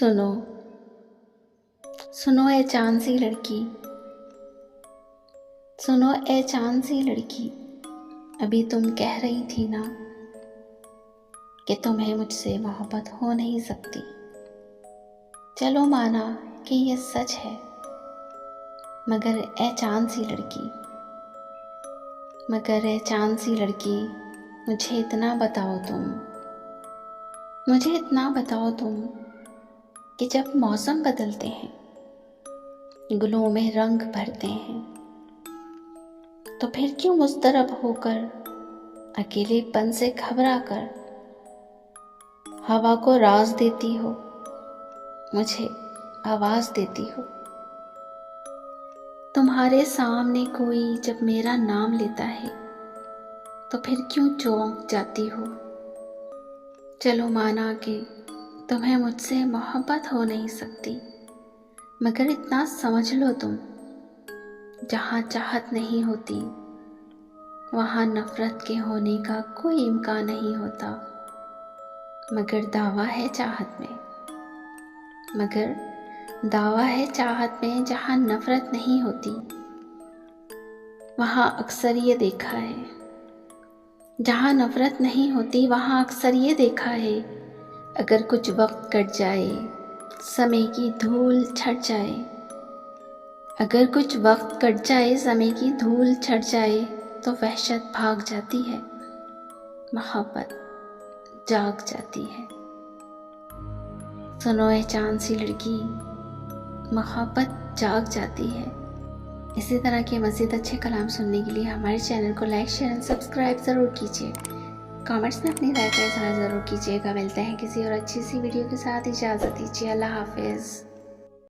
सुनो सुनो ए चांद सी लड़की, सुनो ए चांद सी लड़की, अभी तुम कह रही थी ना कि तुम्हें मुझसे मोहब्बत हो नहीं सकती। चलो माना कि ये सच है, मगर ए चांद सी लड़की, मगर ए चांद सी लड़की, मुझे इतना बताओ तुम कि जब मौसम बदलते हैं, गुलों में रंग भरते हैं, तो फिर क्यों मुस्तरब होकर, अकेलेपन से घबरा कर हवा को राज देती हो, मुझे आवाज देती हो। तुम्हारे सामने कोई जब मेरा नाम लेता है, तो फिर क्यों चौंक जाती हो। चलो माना कि तुम्हें मुझसे मोहब्बत हो नहीं सकती, मगर इतना समझ लो तुम, जहाँ चाहत नहीं होती वहाँ नफरत के होने का कोई इम्कान नहीं होता। मगर दावा है चाहत में जहाँ नफरत नहीं होती, वहाँ अक्सर ये देखा है, जहाँ नफरत नहीं होती वहाँ अक्सर ये देखा है, अगर कुछ वक्त कट जाए, समय की धूल छट जाए, अगर कुछ वक्त कट जाए, समय की धूल छट जाए, तो वहशत भाग जाती है, मोहब्बत जाग जाती है। सुनो ए चांद सी लड़की, मोहब्बत जाग जाती है। इसी तरह के मज़ीद अच्छे कलाम सुनने के लिए हमारे चैनल को लाइक, शेयर एंड सब्सक्राइब ज़रूर कीजिए। कमेंट्स में अपनी राय का इज़हार ज़रूर कीजिएगा। मिलते हैं किसी और अच्छी सी वीडियो के साथ। इजाज़त दीजिए। अल्लाह हाफिज़।